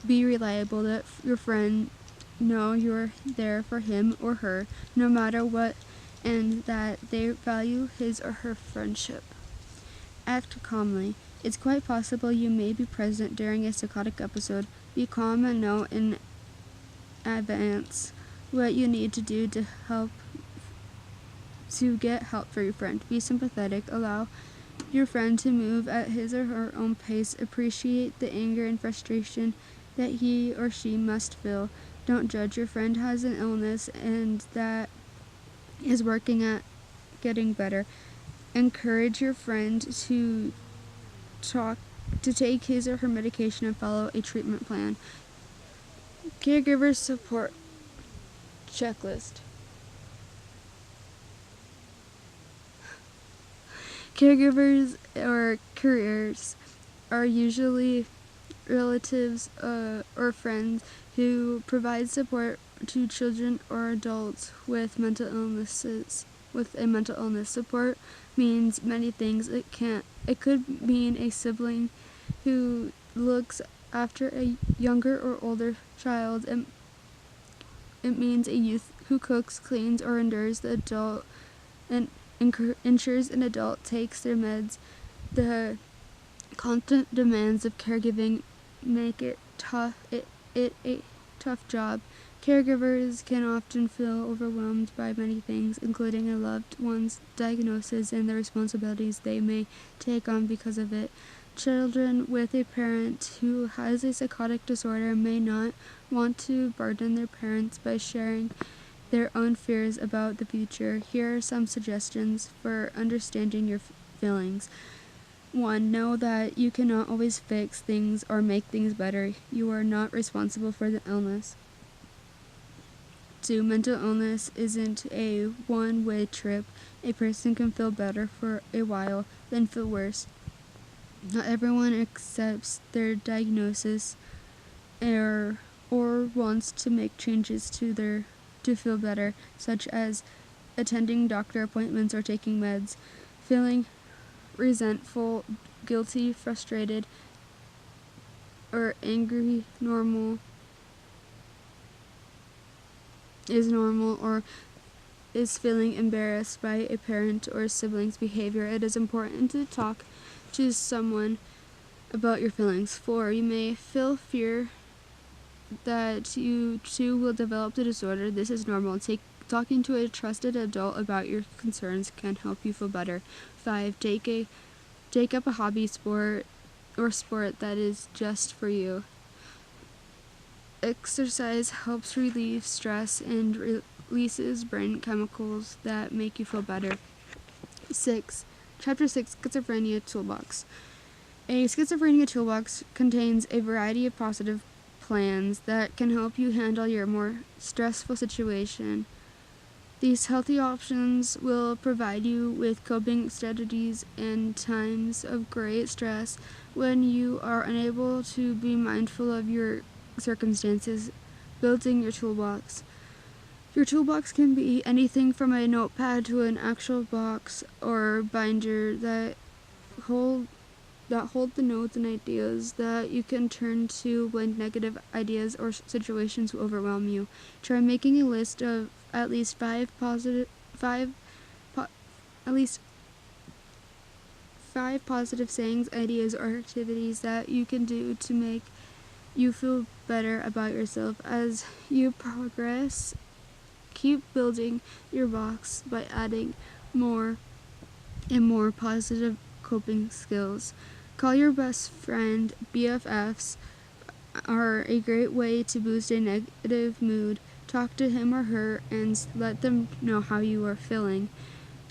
be reliable, let your friend know you're there for him or her, no matter what, and that they value his or her friendship. Act calmly. It's quite possible you may be present during a psychotic episode. Be calm and know in advance what you need to do to get help for your friend. Be sympathetic. Allow your friend to move at his or her own pace. Appreciate the anger and frustration that he or she must feel. Don't judge. Your friend has an illness and that is working at getting better. Encourage your friend to take his or her medication and follow a treatment plan. Caregiver support checklist. Caregivers or careers are usually relatives or friends who provide support to children or adults with mental illnesses. With a mental illness, support means many things. It could mean a sibling who looks after a younger or older child. It means a youth who cooks, cleans, or endures the adult and ensures an adult takes their meds. The constant demands of caregiving make it a tough job. Caregivers can often feel overwhelmed by many things, including a loved one's diagnosis and the responsibilities they may take on because of it. Children with a parent who has a psychotic disorder may not want to burden their parents by sharing their own fears about the future. Here are some suggestions for understanding your feelings. 1. Know that you cannot always fix things or make things better. You are not responsible for the illness. 2. Mental illness isn't a one-way trip. A person can feel better for a while, then feel worse. Not everyone accepts their diagnosis or wants to make changes to feel better, such as attending doctor appointments or taking meds. Feeling resentful, guilty, frustrated, or angry is normal, or is feeling embarrassed by a parent or sibling's behavior. It is important to talk to someone about your feelings. 4. You may feel fear that you too will develop the disorder. This is normal. Talking to a trusted adult about your concerns can help you feel better. 5. Take up a hobby, sport that is just for you. Exercise helps relieve stress and releases brain chemicals that make you feel better. Chapter 6, Schizophrenia Toolbox. A schizophrenia toolbox contains a variety of positive plans that can help you handle your more stressful situation. These healthy options will provide you with coping strategies in times of great stress when you are unable to be mindful of your circumstances. Building your toolbox. Your toolbox can be anything from a notepad to an actual box or binder that hold the notes and ideas that you can turn to when negative ideas or situations overwhelm you. Try making a list of at least five positive sayings, ideas, or activities that you can do to make you feel better about yourself. As you progress, keep building your box by adding more and more positive coping skills. Call your best friend. BFFs are a great way to boost a negative mood. Talk to him or her and let them know how you are feeling.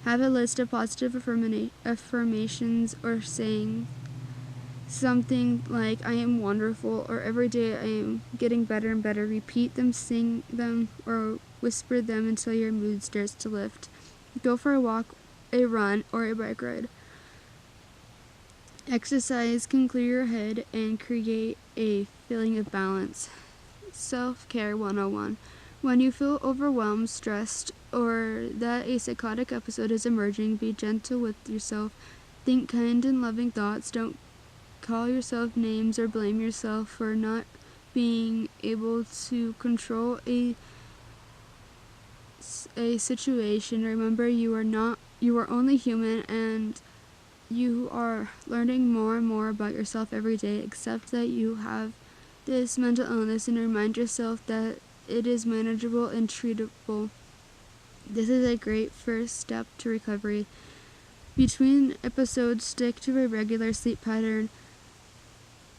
Have a list of positive affirmations or saying something like "I am wonderful" or "every day I am getting better and better." Repeat them, sing them, or whisper them until your mood starts to lift. Go for a walk, a run, or a bike ride. Exercise can clear your head and create a feeling of balance. Self-care 101. When you feel overwhelmed, stressed, or that a psychotic episode is emerging, be gentle with yourself. Think kind and loving thoughts. Don't call yourself names or blame yourself for not being able to control a situation. Remember, you are only human, and you are learning more and more about yourself every day. Accept that you have this mental illness and remind yourself that it is manageable and treatable. This is a great first step to recovery. Between episodes, stick to a regular sleep pattern.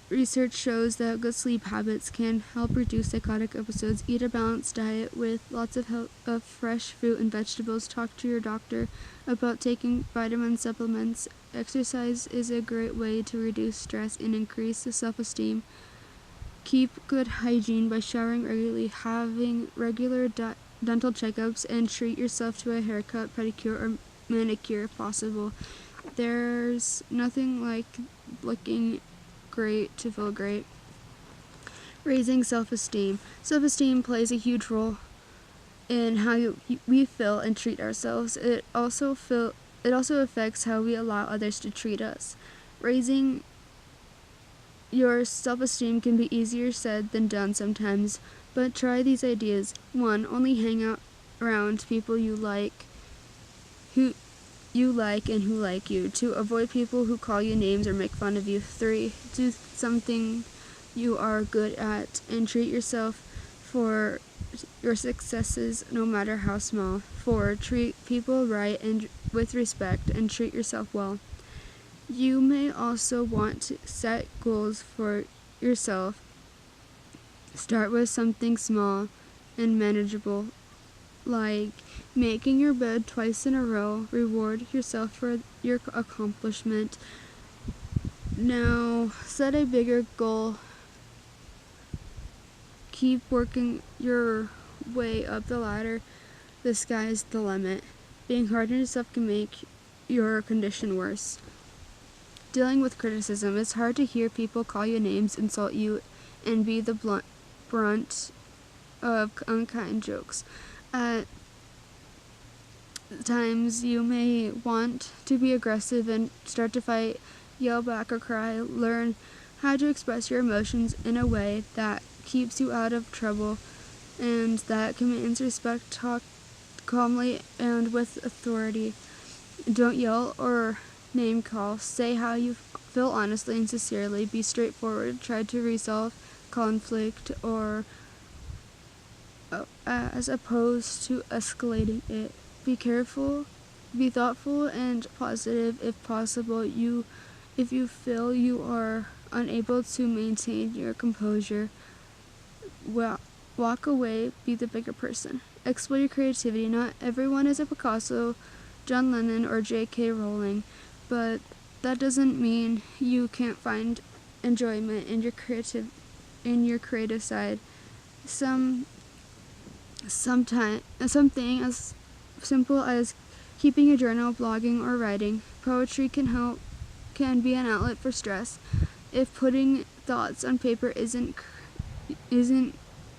Research shows that good sleep habits can help reduce psychotic episodes. Eat a balanced diet with lots of fresh fruit and vegetables. Talk to your doctor about taking vitamin supplements. Exercise is a great way to reduce stress and increase the self-esteem. Keep good hygiene by showering regularly, having regular dental checkups, and treat yourself to a haircut, pedicure, or manicure if possible. There's nothing like looking great to feel great. Raising self-esteem. Self-esteem plays a huge role in how we feel and treat ourselves. It also affects how we allow others to treat us. Raising your self-esteem can be easier said than done sometimes, but try these ideas. 1. Only hang out around people you like and who like you. 2. Avoid people who call you names or make fun of you. 3. Do something you are good at and treat yourself for your successes, no matter how small. 4. Treat people right and with respect and treat yourself well. You may also want to set goals for yourself. Start with something small and manageable, like making your bed twice in a row. Reward yourself for your accomplishment. Now, set a bigger goal. Keep working your way up the ladder. The sky is the limit. Being hard on yourself can make your condition worse. Dealing with criticism. It's hard to hear people call you names, insult you, and be the brunt of unkind jokes. At times, you may want to be aggressive and start to fight, yell back, or cry. Learn how to express your emotions in a way that keeps you out of trouble and that commands respect. Talk calmly and with authority. Don't yell or name call. Say how you feel honestly and sincerely. Be straightforward. Try to resolve conflict as opposed to escalating it. Be careful. Be thoughtful and positive if possible. If you feel you are unable to maintain your composure, walk away. Be the bigger person. Explore your creativity. Not everyone is a Picasso, John Lennon, or J.K. Rowling, but that doesn't mean you can't find enjoyment in your creative side. Something as simple as keeping a journal, blogging, or writing. Poetry can be an outlet for stress. If putting thoughts on paper isn't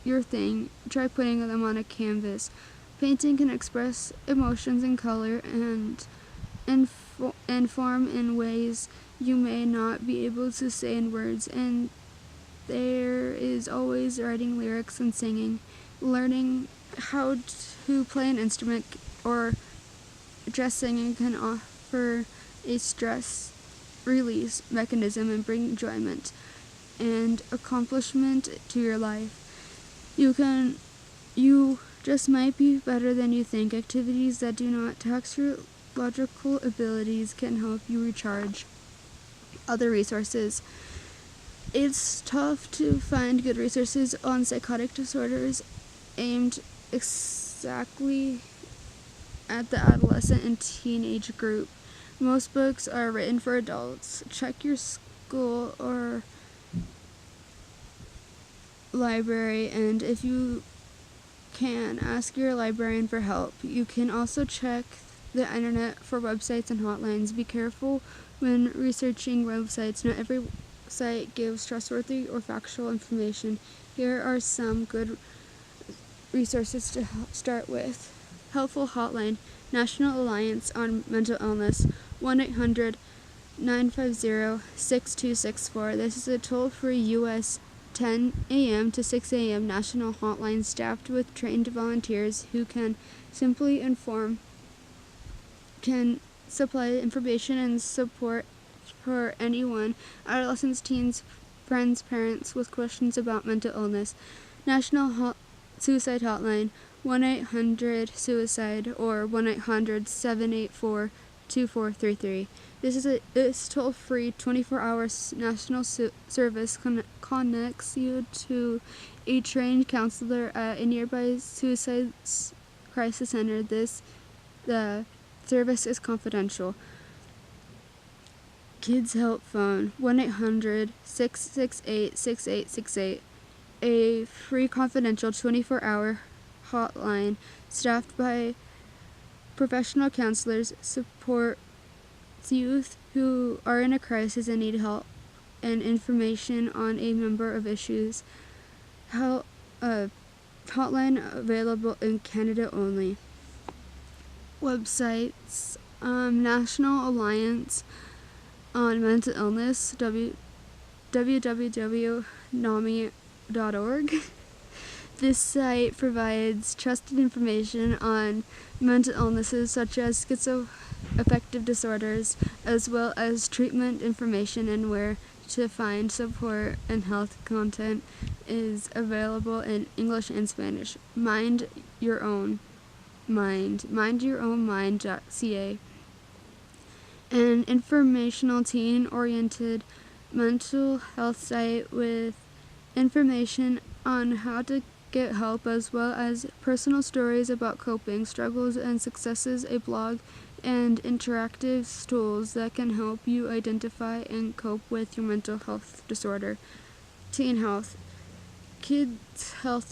your thing, try putting them on a canvas. Painting can express emotions in color and form in ways you may not be able to say in words. And there is always writing lyrics and singing. Learning how to play an instrument or just singing can offer a stress release mechanism and bring enjoyment and accomplishment to your life. You just might be better than you think. Activities that do not tax your logical abilities can help you recharge. Other resources. It's tough to find good resources on psychotic disorders aimed exactly at the adolescent and teenage group. Most books are written for adults. Check your school or library, and if you can, ask your librarian for help. You can also check the internet for websites and hotlines. Be careful when researching websites. Not every site gives trustworthy or factual information. Here are some good resources to start with. Helpful hotline, National Alliance on Mental Illness, 1-800-950-6264. This is a toll-free U.S. 10 a.m. to 6 a.m. national hotline staffed with trained volunteers who can supply information and support for anyone, adolescents, teens, friends, parents with questions about mental illness. National Suicide Hotline, 1-800-SUICIDE or 1-800-784-2433. This toll-free 24-hour national service connects you to a trained counselor at a nearby suicide crisis center. The service is confidential. Kids Help Phone, 1-800-668-6868, a free confidential 24-hour hotline staffed by professional counselors, supports youth who are in a crisis and need help and information on a number of issues. Hotline available in Canada only. Websites: National Alliance on Mental Illness, www.nami.org. This site provides trusted information on mental illnesses such as schizoaffective disorders, as well as treatment information and where to find support, and health content is available in English and Spanish. mindyourownmind.ca, an informational teen-oriented mental health site with information on how to get help as well as personal stories about coping, struggles, and successes, a blog, and interactive tools that can help you identify and cope with your mental health disorder. Teen Health, Kids Health